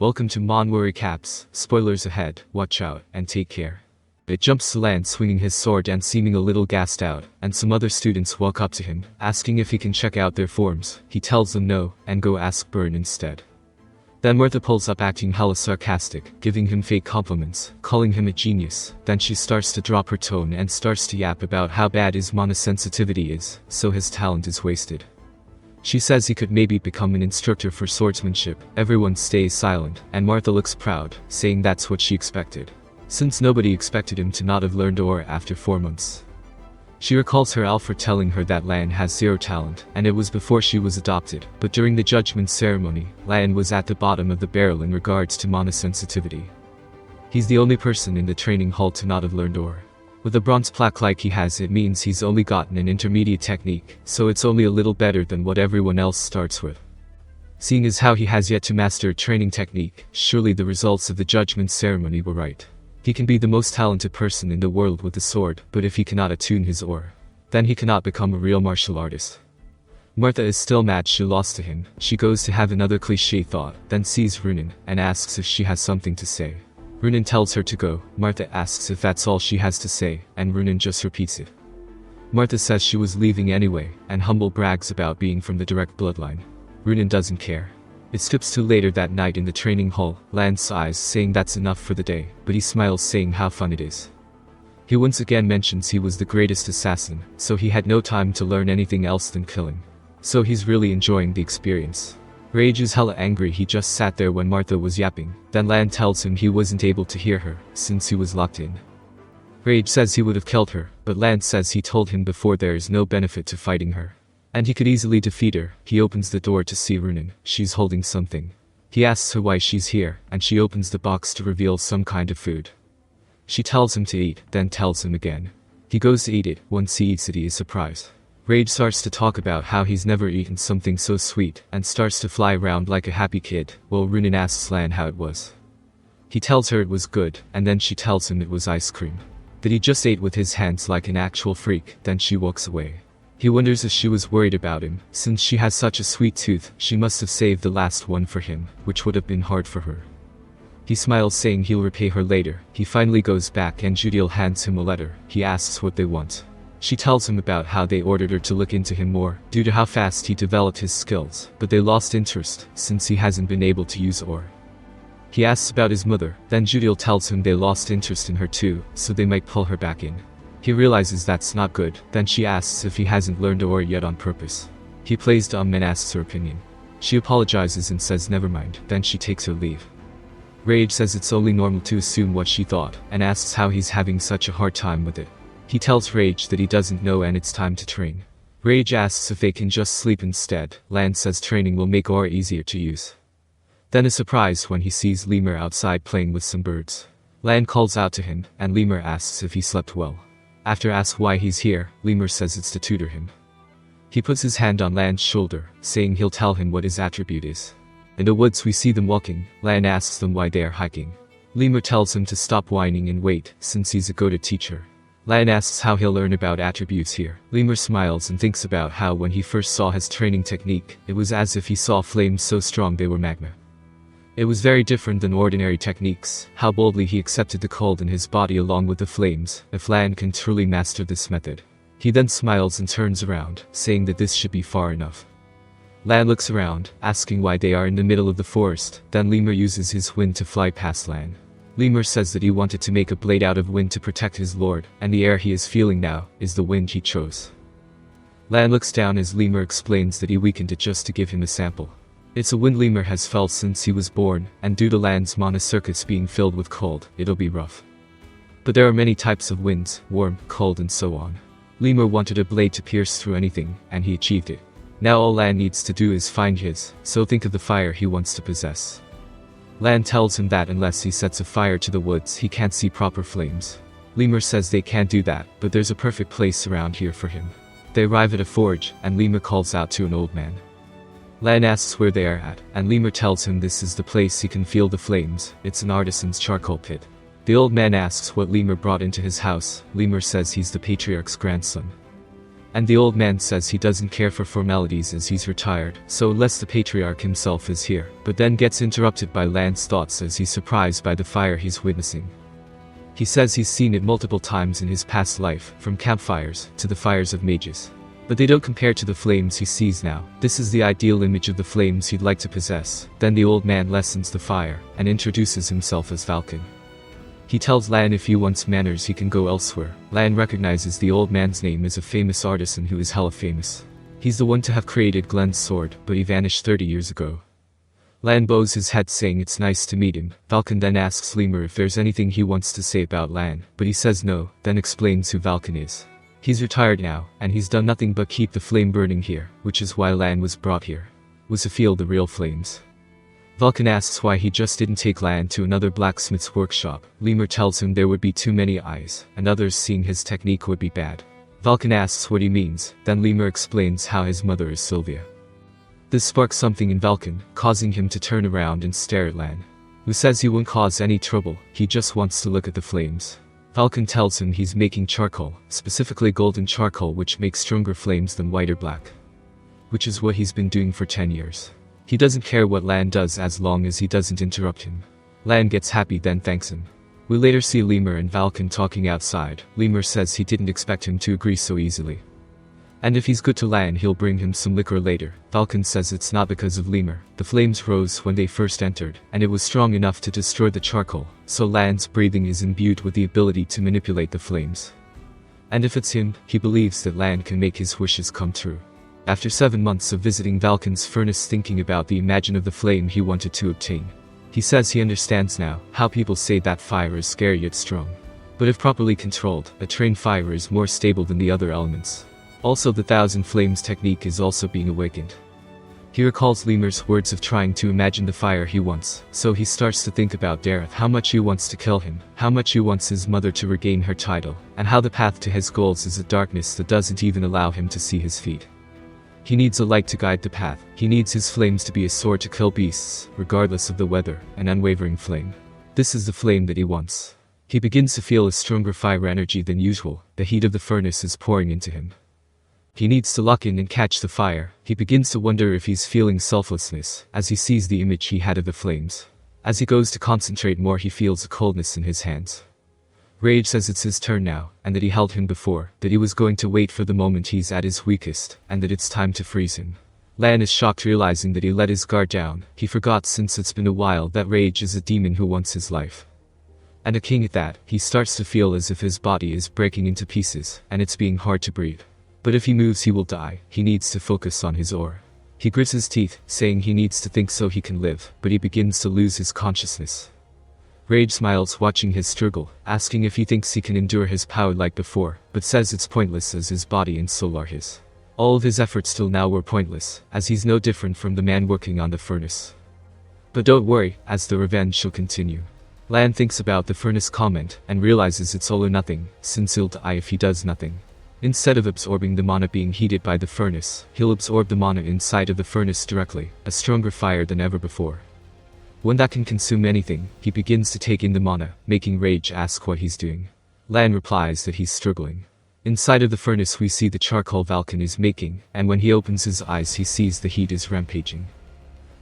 Welcome to manwharecaps, spoilers ahead, watch out, and take care. It jumps to Lan swinging his sword and seeming a little gassed out, and some other students walk up to him, asking if he can check out their forms. He tells them no, and go ask Burn instead. Then Martha pulls up acting hella sarcastic, giving him fake compliments, calling him a genius. Then she starts to drop her tone and starts to yap about how bad his mana sensitivity is, so his talent is wasted. She says he could maybe become an instructor for swordsmanship. Everyone stays silent, and Martha looks proud, saying that's what she expected, since nobody expected him to not have learned Aura after 4 months. She recalls her Alfred telling her that Lan has 0 talent, and it was before she was adopted, but during the judgment ceremony, Lan was at the bottom of the barrel in regards to mana sensitivity. He's the only person in the training hall to not have learned Aura. With a bronze plaque like he has, it means he's only gotten an intermediate technique, so it's only a little better than what everyone else starts with. Seeing as how he has yet to master a training technique, surely the results of the judgment ceremony were right. He can be the most talented person in the world with the sword, but if he cannot attune his aura, then he cannot become a real martial artist. Martha is still mad she lost to him. She goes to have another cliché thought, then sees Runin, and asks if she has something to say. Runin tells her to go. Martha asks if that's all she has to say, and Runin just repeats it. Martha says she was leaving anyway, and humble brags about being from the direct bloodline. Runin doesn't care. It skips to later that night in the training hall. Lan sighs, saying that's enough for the day, but he smiles, saying how fun it is. He once again mentions he was the greatest assassin, so he had no time to learn anything else than killing. So he's really enjoying the experience. Rage is hella angry. He just sat there when Martha was yapping. Then Lan tells him he wasn't able to hear her, since he was locked in. Rage says he would have killed her, but Lan says he told him before there is no benefit to fighting her, and he could easily defeat her. He opens the door to see Runin. She's holding something. He asks her why she's here, and she opens the box to reveal some kind of food. She tells him to eat, then tells him again. He goes to eat it. Once he eats it, he is surprised. Rage starts to talk about how he's never eaten something so sweet, and starts to fly around like a happy kid, while Runin asks Lan how it was. He tells her it was good, and then she tells him it was ice cream that he just ate with his hands like an actual freak. Then she walks away. He wonders if she was worried about him. Since she has such a sweet tooth, she must have saved the last one for him, which would have been hard for her. He smiles, saying he'll repay her later. He finally goes back and Judiel hands him a letter. He asks what they want. She tells him about how they ordered her to look into him more, due to how fast he developed his skills, but they lost interest, since he hasn't been able to use Aura. He asks about his mother, then Judiel tells him they lost interest in her too, so they might pull her back in. He realizes that's not good. Then she asks if he hasn't learned Aura yet on purpose. He plays dumb and asks her opinion. She apologizes and says never mind, then she takes her leave. Rage says it's only normal to assume what she thought, and asks how he's having such a hard time with it. He tells Rage that he doesn't know and it's time to train. Rage asks if they can just sleep instead. Lan says training will make Aura easier to use. Then is surprised when he sees Lemur outside playing with some birds. Lan calls out to him, and Lemur asks if he slept well. After asks why he's here, Lemur says it's to tutor him. He puts his hand on Lan's shoulder, saying he'll tell him what his attribute is. In the woods we see them walking. Lan asks them why they are hiking. Lemur tells him to stop whining and wait, since he's a goated teacher. Lan asks how he'll learn about attributes here. Lemur smiles and thinks about how when he first saw his training technique, it was as if he saw flames so strong they were magma. It was very different than ordinary techniques, how boldly he accepted the cold in his body along with the flames. If Lan can truly master this method. He then smiles and turns around, saying that this should be far enough. Lan looks around, asking why they are in the middle of the forest. Then Lemur uses his wind to fly past Lan. Lemur says that he wanted to make a blade out of wind to protect his lord, and the air he is feeling now is the wind he chose. Lan looks down as Lemur explains that he weakened it just to give him a sample. It's a wind Lemur has felt since he was born, and due to Lan's mana circuits being filled with cold, it'll be rough. But there are many types of winds, warm, cold and so on. Lemur wanted a blade to pierce through anything, and he achieved it. Now all Lan needs to do is find his, so think of the fire he wants to possess. Lan tells him that unless he sets a fire to the woods he can't see proper flames. Lemur says they can't do that, but there's a perfect place around here for him. They arrive at a forge, and Lemur calls out to an old man. Lan asks where they are at, and Lemur tells him this is the place he can feel the flames. It's an artisan's charcoal pit. The old man asks what Lemur brought into his house. Lemur says he's the patriarch's grandson. And the old man says he doesn't care for formalities as he's retired, so less the patriarch himself is here, but then gets interrupted by Lan's thoughts as he's surprised by the fire he's witnessing. He says he's seen it multiple times in his past life, from campfires to the fires of mages. But they don't compare to the flames he sees now. This is the ideal image of the flames he'd like to possess. Then the old man lessens the fire, and introduces himself as Falcon. He tells Lan if he wants manners he can go elsewhere. Lan recognizes the old man's name as a famous artisan who is hella famous. He's the one to have created Glenn's sword, but he vanished 30 years ago. Lan bows his head saying it's nice to meet him. Falcon then asks Lemur if there's anything he wants to say about Lan, but he says no, then explains who Falcon is. He's retired now, and he's done nothing but keep the flame burning here, which is why Lan was brought here. Was to feel the real flames. Falcon asks why he just didn't take Lan to another blacksmith's workshop. Lemur tells him there would be too many eyes, and others seeing his technique would be bad. Falcon asks what he means, then Lemur explains how his mother is Sylvia. This sparks something in Falcon, causing him to turn around and stare at Lan, who says he won't cause any trouble, he just wants to look at the flames. Falcon tells him he's making charcoal, specifically golden charcoal which makes stronger flames than white or black. Which is what he's been doing for 10 years. He doesn't care what Lan does as long as he doesn't interrupt him. Lan gets happy then thanks him. We later see Lemur and Falcon talking outside. Lemur says he didn't expect him to agree so easily. And if he's good to Lan he'll bring him some liquor later. Falcon says it's not because of Lemur. The flames rose when they first entered, and it was strong enough to destroy the charcoal, so Lan's breathing is imbued with the ability to manipulate the flames. And if it's him, he believes that Lan can make his wishes come true. After 7 months of visiting Falcon's furnace thinking about the imagine of the flame he wanted to obtain, he says he understands now how people say that fire is scary yet strong. But if properly controlled, a trained fire is more stable than the other elements. Also the Thousand Flames technique is also being awakened. He recalls Lemur's words of trying to imagine the fire he wants, so he starts to think about Dareth, how much he wants to kill him, how much he wants his mother to regain her title, and how the path to his goals is a darkness that doesn't even allow him to see his feet. He needs a light to guide the path. He needs his flames to be a sword to kill beasts, regardless of the weather, an unwavering flame. This is the flame that he wants. He begins to feel a stronger fire energy than usual. The heat of the furnace is pouring into him. He needs to lock in and catch the fire. He begins to wonder if he's feeling selflessness, as he sees the image he had of the flames. As he goes to concentrate more he feels a coldness in his hands. Rage says it's his turn now, and that he held him before, that he was going to wait for the moment he's at his weakest, and that it's time to freeze him. Lan is shocked realizing that he let his guard down. He forgot since it's been a while that Rage is a demon who wants his life. And a king at that. He starts to feel as if his body is breaking into pieces, and it's being hard to breathe. But if he moves he will die. He needs to focus on his ore. He grits his teeth, saying he needs to think so he can live, but he begins to lose his consciousness. Rage smiles watching his struggle, asking if he thinks he can endure his power like before, but says it's pointless as his body and soul are his. All of his efforts till now were pointless, as he's no different from the man working on the furnace. But don't worry, as the revenge shall continue. Lan thinks about the furnace comment, and realizes it's all or nothing, since he'll die if he does nothing. Instead of absorbing the mana being heated by the furnace, he'll absorb the mana inside of the furnace directly, a stronger fire than ever before. When that can consume anything, he begins to take in the mana, making Rage ask what he's doing. Lan replies that he's struggling. Inside of the furnace we see the charcoal Falcon is making, and when he opens his eyes he sees the heat is rampaging.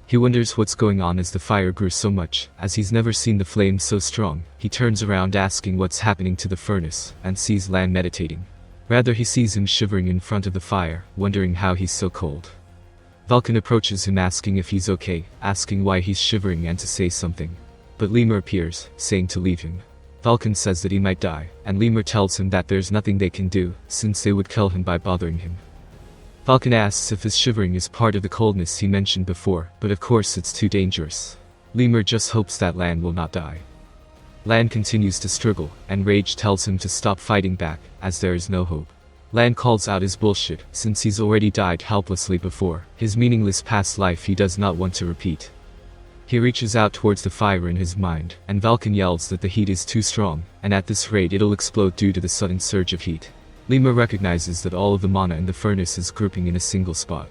He wonders what's going on as the fire grew so much, as he's never seen the flame so strong. He turns around asking what's happening to the furnace, and sees Lan meditating. Rather he sees him shivering in front of the fire, wondering how he's so cold. Falcon approaches him asking if he's okay, asking why he's shivering and to say something. But Lemur appears, saying to leave him. Falcon says that he might die, and Lemur tells him that there's nothing they can do, since they would kill him by bothering him. Falcon asks if his shivering is part of the coldness he mentioned before, but of course it's too dangerous. Lemur just hopes that Lan will not die. Lan continues to struggle, and Rage tells him to stop fighting back, as there is no hope. Lan calls out his bullshit, since he's already died helplessly before. His meaningless past life he does not want to repeat. He reaches out towards the fire in his mind, and Falcon yells that the heat is too strong, and at this rate it'll explode due to the sudden surge of heat. Lemur recognizes that all of the mana in the furnace is grouping in a single spot.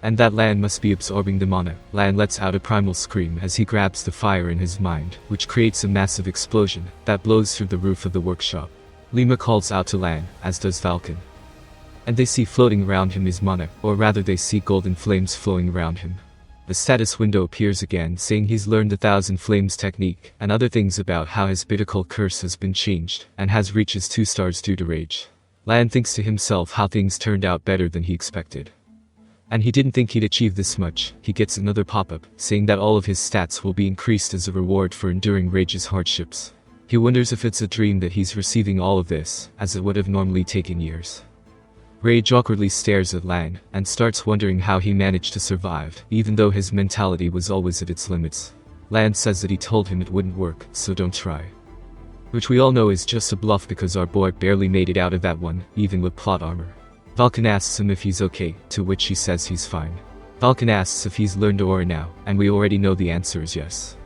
And that Lan must be absorbing the mana. Lan lets out a primal scream as he grabs the fire in his mind, which creates a massive explosion that blows through the roof of the workshop. Lemur calls out to Lan, as does Falcon. And they see floating around him is mana, or rather they see golden flames flowing around him. The status window appears again saying he's learned the 1000 Flames technique and other things about how his biblical curse has been changed and has reached his 2 stars due to rage. Lan thinks to himself how things turned out better than he expected. And he didn't think he'd achieve this much. He gets another pop-up saying that all of his stats will be increased as a reward for enduring rage's hardships. He wonders if it's a dream that he's receiving all of this, as it would have normally taken years. Rage awkwardly stares at Lan and starts wondering how he managed to survive, even though his mentality was always at its limits. Lan says that he told him it wouldn't work, so don't try. Which we all know is just a bluff because our boy barely made it out of that one, even with plot armor. Vulcan asks him if he's okay, to which he says he's fine. Vulcan asks if he's learned aura now, and we already know the answer is yes.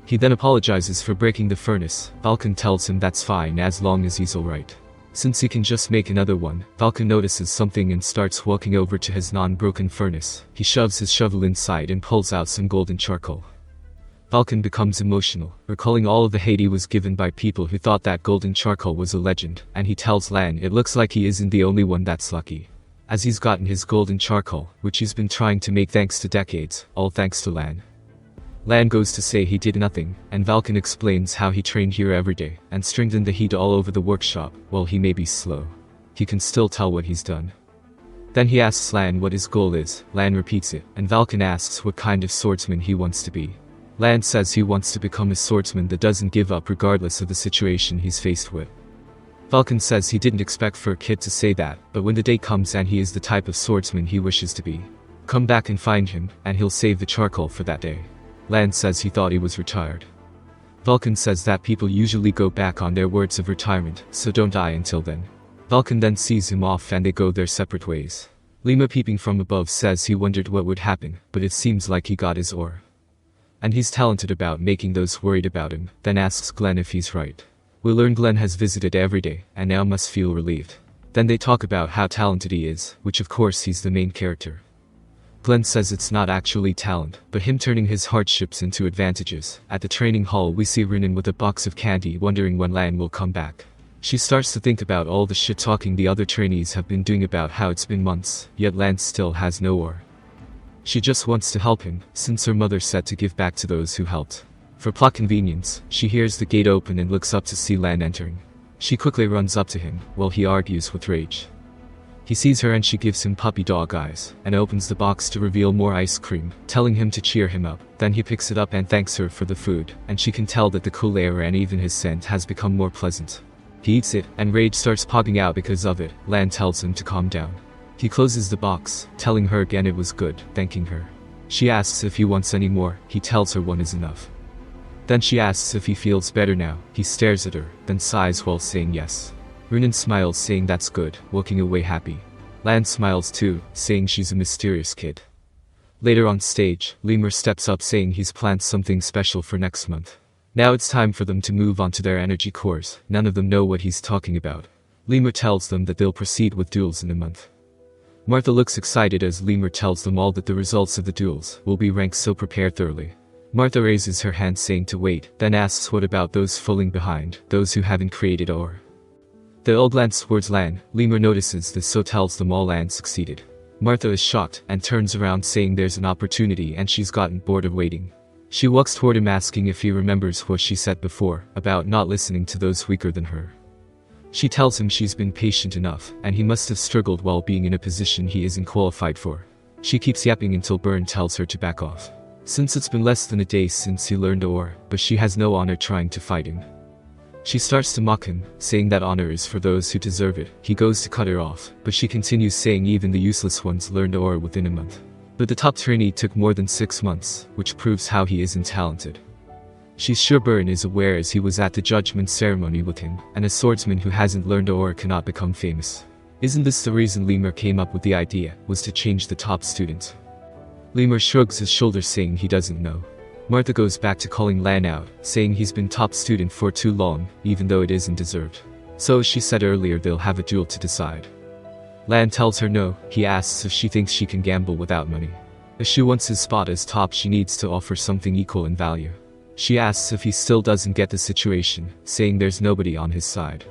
He then apologizes for breaking the furnace. Vulcan tells him that's fine as long as he's alright. Since he can just make another one, Vulcan notices something and starts walking over to his non-broken furnace. He shoves his shovel inside and pulls out some golden charcoal. Vulcan becomes emotional, recalling all of the hate he was given by people who thought that golden charcoal was a legend, and he tells Lan it looks like he isn't the only one that's lucky. As he's gotten his golden charcoal, which he's been trying to make thanks to decades, all thanks to Lan. Lan goes to say he did nothing, and Vulcan explains how he trained here every day, and strengthened the heat all over the workshop. While he may be slow, he can still tell what he's done. Then he asks Lan what his goal is. Lan repeats it, and Vulcan asks what kind of swordsman he wants to be. Lan says he wants to become a swordsman that doesn't give up regardless of the situation he's faced with. Vulcan says he didn't expect for a kid to say that, but when the day comes and he is the type of swordsman he wishes to be, come back and find him, and he'll save the charcoal for that day. Lan says he thought he was retired. Vulcan says that people usually go back on their words of retirement, so don't die until then. Vulcan then sees him off and they go their separate ways. Lima peeping from above says he wondered what would happen, but it seems like he got his ore. And he's talented about making those worried about him, then asks Glenn if he's right. We learn Glenn has visited every day, and now must feel relieved. Then they talk about how talented he is, which of course he's the main character. Glenn says it's not actually talent, but him turning his hardships into advantages. At the training hall we see Rinin with a box of candy wondering when Lan will come back. She starts to think about all the shit talking the other trainees have been doing about how it's been months, yet Lan still has no ore. She just wants to help him, since her mother said to give back to those who helped. For plot convenience, she hears the gate open and looks up to see Lan entering. She quickly runs up to him, while he argues with rage. He sees her and she gives him puppy dog eyes, and opens the box to reveal more ice cream, telling him to cheer him up. Then he picks it up and thanks her for the food, and she can tell that the cool air and even his scent has become more pleasant. He eats it, and rage starts popping out because of it. Lan tells him to calm down. He closes the box, telling her again it was good, thanking her. She asks if he wants any more. He tells her one is enough. Then she asks if he feels better now. He stares at her, then sighs while saying yes. Runan smiles saying that's good, walking away happy. Lan smiles too, saying she's a mysterious kid. Later on stage, Lemur steps up saying he's planned something special for next month. Now it's time for them to move on to their energy cores. None of them know what he's talking about. Lemur tells them that they'll proceed with duels in a month. Martha looks excited as Lemur tells them all that the results of the duels will be ranked, so prepare thoroughly. Martha raises her hand saying to wait, then asks what about those falling behind, those who haven't created ore. They all glance towards Lan. Lemur notices this, so tells them all Lan succeeded. Martha is shocked and turns around saying there's an opportunity and she's gotten bored of waiting. She walks toward him asking if he remembers what she said before about not listening to those weaker than her. She tells him she's been patient enough and he must have struggled while being in a position he isn't qualified for. She keeps yapping until Byrne tells her to back off, since it's been less than a day since he learned ore, but she has no honor trying to fight him. She starts to mock him, saying that honor is for those who deserve it. He goes to cut her off, but she continues saying even the useless ones learned ore within a month. But the top trainee took more than 6 months, which proves how he isn't talented. She's sure Byrne is aware as he was at the judgment ceremony with him, and a swordsman who hasn't learned ore cannot become famous. Isn't this the reason Lemur came up with the idea, was to change the top student? Lemur shrugs his shoulders saying he doesn't know. Martha goes back to calling Lan out, saying he's been top student for too long, even though it isn't deserved. So as she said earlier, they'll have a duel to decide. Lan tells her no. He asks if she thinks she can gamble without money. If she wants his spot as top, she needs to offer something equal in value. She asks if he still doesn't get the situation, saying there's nobody on his side.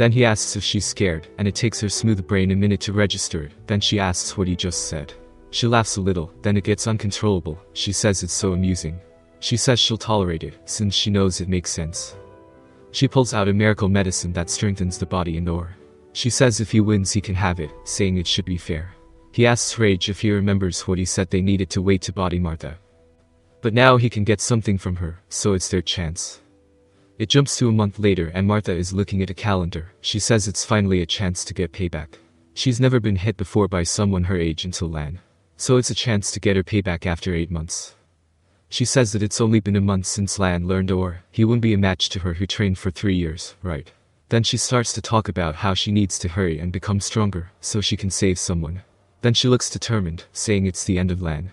Then he asks if she's scared, and it takes her smooth brain a minute to register it. Then she asks what he just said. She laughs a little, then it gets uncontrollable. She says it's so amusing. She says she'll tolerate it, since she knows it makes sense. She pulls out a miracle medicine that strengthens the body and aura. She says if he wins he can have it, saying it should be fair. He asks Rage if he remembers what he said they needed to wait to body Martha. But now he can get something from her, so it's their chance. It jumps to a month later and Martha is looking at a calendar. She says it's finally a chance to get payback. She's never been hit before by someone her age until Lan. So it's a chance to get her payback after 8 months. She says that it's only been a month since Lan learned aura. He wouldn't be a match to her who trained for 3 years, right? Then she starts to talk about how she needs to hurry and become stronger, so she can save someone. Then she looks determined, saying it's the end of Lan.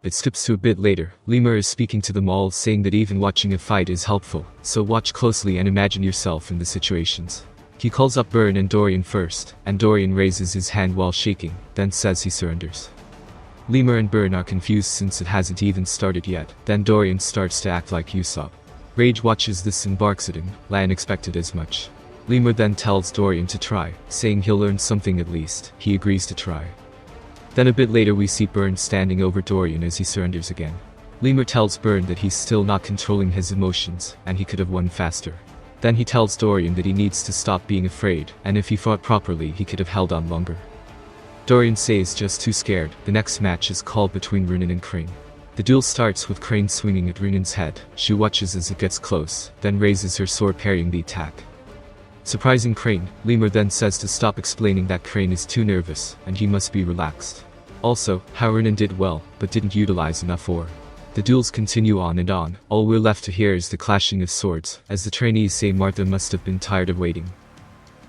It skips to a bit later. Lemur is speaking to them all, saying that even watching a fight is helpful, so watch closely and imagine yourself in the situations. He calls up Burn and Dorian first, and Dorian raises his hand while shaking, then says he surrenders. Lemur and Burn are confused since it hasn't even started yet. Then Dorian starts to act like Usopp. Rage watches this and barks at him. Lan expected as much. Lemur then tells Dorian to try, saying he'll learn something at least. He agrees to try. Then a bit later we see Burn standing over Dorian as he surrenders again. Lemur tells Burn that he's still not controlling his emotions, and he could have won faster. Then he tells Dorian that he needs to stop being afraid, and if he fought properly he could have held on longer. Dorian says just too scared. The next match is called between Runin and Crane. The duel starts with Crane swinging at Runin's head. She watches as it gets close, then raises her sword parrying the attack. Surprising Crane, Lemur then says to stop, explaining that Crane is too nervous, and he must be relaxed. Also, how Runin did well, but didn't utilize enough aura. The duels continue on and on. All we're left to hear is the clashing of swords, as the trainees say Martha must have been tired of waiting.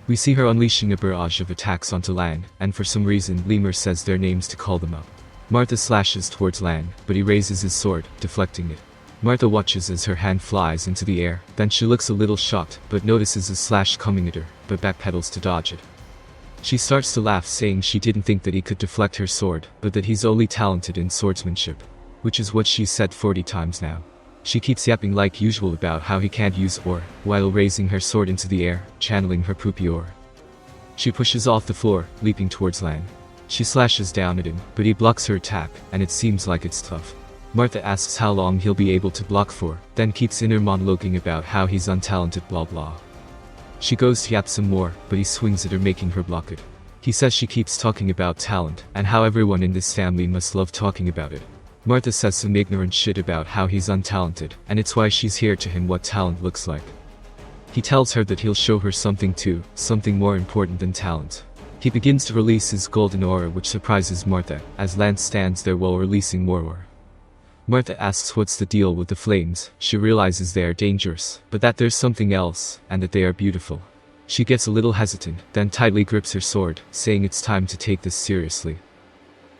We see her unleashing a barrage of attacks onto Lan, and for some reason Lemur says their names to call them up. Martha slashes towards Lan, but he raises his sword, deflecting it. Martha watches as her hand flies into the air, then she looks a little shocked, but notices a slash coming at her, but backpedals to dodge it. She starts to laugh, saying she didn't think that he could deflect her sword, but that he's only talented in swordsmanship. Which is what she's said 40 times now. She keeps yapping like usual about how he can't use aura, while raising her sword into the air, channeling her poopy aura. She pushes off the floor, leaping towards Lan. She slashes down at him, but he blocks her attack, and it seems like it's tough. Martha asks how long he'll be able to block for, then keeps inner monologuing about how he's untalented blah blah. She goes to yap some more, but he swings at her, making her block it. He says she keeps talking about talent, and how everyone in this family must love talking about it. Martha says some ignorant shit about how he's untalented, and it's why she's here to him what talent looks like. He tells her that he'll show her something too, something more important than talent. He begins to release his golden aura, which surprises Martha, as Lance stands there while releasing more aura. Martha asks what's the deal with the flames. She realizes they are dangerous, but that there's something else, and that they are beautiful. She gets a little hesitant, then tightly grips her sword, saying it's time to take this seriously.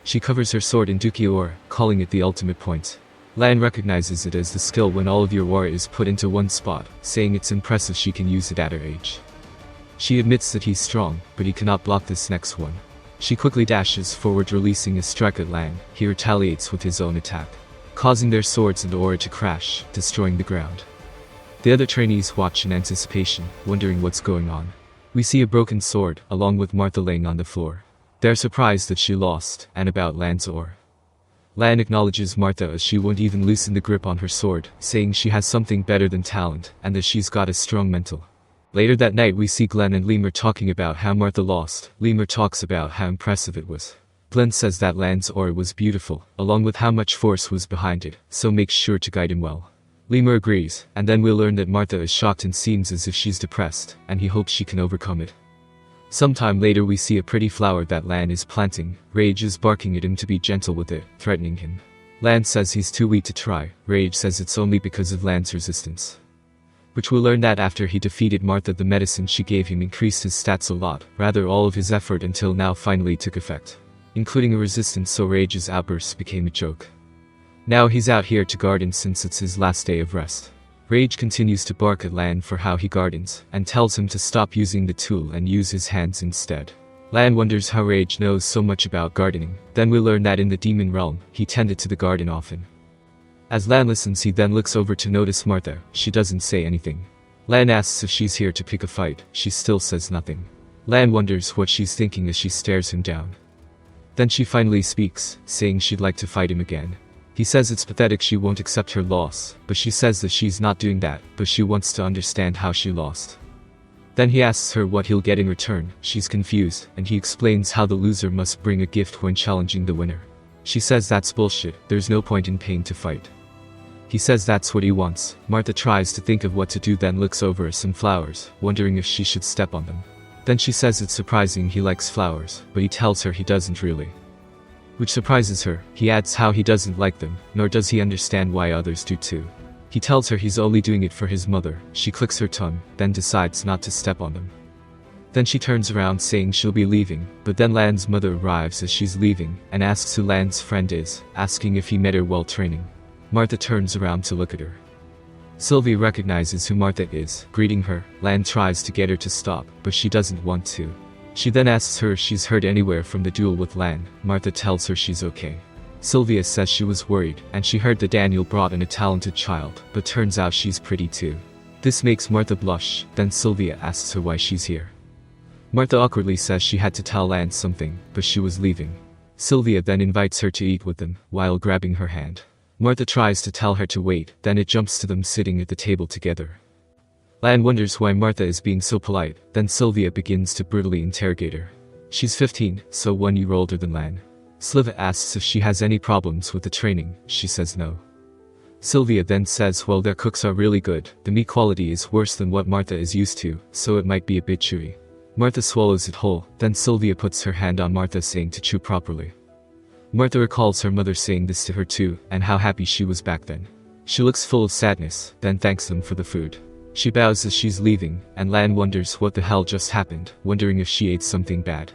She covers her sword in Duki aura, calling it the ultimate point. Lan recognizes it as the skill when all of your aura is put into one spot, saying it's impressive she can use it at her age. She admits that he's strong, but he cannot block this next one. She quickly dashes forward, releasing a strike at Lan. He retaliates with his own attack, causing their swords and aura to crash, destroying the ground. The other trainees watch in anticipation, wondering what's going on. We see a broken sword, along with Martha laying on the floor. They're surprised that she lost, and about Lan's aura. Lan acknowledges Martha as she won't even loosen the grip on her sword, saying she has something better than talent, and that she's got a strong mental. Later that night we see Glenn and Lemur talking about how Martha lost. Lemur talks about how impressive it was. Glenn says that Lan's aura was beautiful, along with how much force was behind it, so makes sure to guide him well. Lemur agrees, and then we'll learn that Martha is shocked and seems as if she's depressed, and he hopes she can overcome it. Sometime later we see a pretty flower that Lan is planting. Rage is barking at him to be gentle with it, threatening him. Lan says he's too weak to try. Rage says it's only because of Lan's resistance. Which we'll learn that after he defeated Martha, the medicine she gave him increased his stats a lot, rather all of his effort until now finally took effect, including a resistance, so Rage's outbursts became a joke. Now he's out here to garden since it's his last day of rest. Rage continues to bark at Lan for how he gardens, and tells him to stop using the tool and use his hands instead. Lan wonders how Rage knows so much about gardening. Then we learn that in the demon realm, he tended to the garden often. As Lan listens, he then looks over to notice Martha. She doesn't say anything. Lan asks if she's here to pick a fight. She still says nothing. Lan wonders what she's thinking as she stares him down. Then she finally speaks, saying she'd like to fight him again. He says it's pathetic she won't accept her loss, but she says that she's not doing that, but she wants to understand how she lost. Then he asks her what he'll get in return. She's confused, and he explains how the loser must bring a gift when challenging the winner. She says that's bullshit, there's no point in paying to fight. He says that's what he wants. Martha tries to think of what to do, then looks over some flowers, wondering if she should step on them. Then she says it's surprising he likes flowers, but he tells her he doesn't really. Which surprises her. He adds how he doesn't like them, nor does he understand why others do too. He tells her he's only doing it for his mother. She clicks her tongue, then decides not to step on them. Then she turns around saying she'll be leaving, but then Lan's mother arrives as she's leaving, and asks who Lan's friend is, asking if he met her while training. Martha turns around to look at her. Sylvia recognizes who Martha is, greeting her. Lan tries to get her to stop, but she doesn't want to. She then asks her if she's heard anywhere from the duel with Lan. Martha tells her she's okay. Sylvia says she was worried, and she heard that Daniel brought in a talented child, but turns out she's pretty too. This makes Martha blush. Then Sylvia asks her why she's here. Martha awkwardly says she had to tell Lan something, but she was leaving. Sylvia then invites her to eat with them, while grabbing her hand. Martha tries to tell her to wait, then it jumps to them sitting at the table together. Lan wonders why Martha is being so polite, then Sylvia begins to brutally interrogate her. She's 15, so 1 year older than Lan. Sliva asks if she has any problems with the training. She says no. Sylvia then says well, their cooks are really good, the meat quality is worse than what Martha is used to, so it might be a bit chewy. Martha swallows it whole, then Sylvia puts her hand on Martha saying to chew properly. Martha recalls her mother saying this to her too, and how happy she was back then. She looks full of sadness, then thanks them for the food. She bows as she's leaving, and Lan wonders what the hell just happened, wondering if she ate something bad.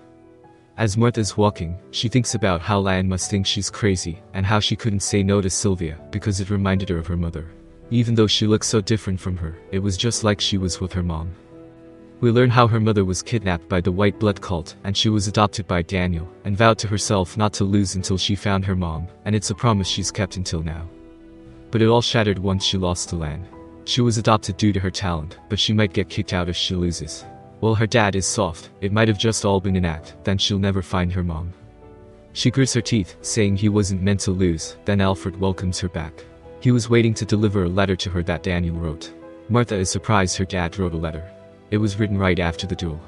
As Martha's walking, she thinks about how Lan must think she's crazy, and how she couldn't say no to Sylvia, because it reminded her of her mother. Even though she looked so different from her, it was just like she was with her mom. We learn how her mother was kidnapped by the White Blood cult, and she was adopted by Daniel, and vowed to herself not to lose until she found her mom, and it's a promise she's kept until now. But it all shattered once she lost to Lan. She was adopted due to her talent, but she might get kicked out if she loses. Well, her dad is soft, it might have just all been an act, then she'll never find her mom. She grits her teeth, saying he wasn't meant to lose, then Alfred welcomes her back. He was waiting to deliver a letter to her that Daniel wrote. Martha is surprised her dad wrote a letter. It was written right after the duel.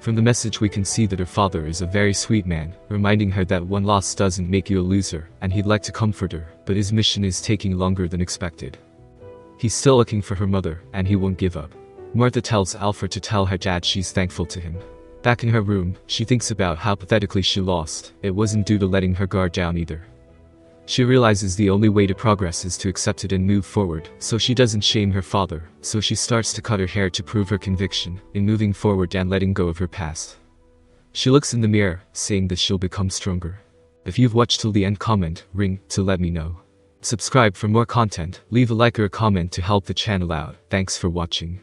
From the message we can see that her father is a very sweet man, reminding her that one loss doesn't make you a loser, and he'd like to comfort her, but his mission is taking longer than expected. He's still looking for her mother, and he won't give up. Martha tells Alfred to tell her dad she's thankful to him. Back in her room, she thinks about how pathetically she lost. It wasn't due to letting her guard down either. She realizes the only way to progress is to accept it and move forward, so she doesn't shame her father, so she starts to cut her hair to prove her conviction in moving forward and letting go of her past. She looks in the mirror, saying that she'll become stronger. If you've watched till the end, comment ring to let me know. Subscribe for more content, leave a like or a comment to help the channel out. Thanks for watching.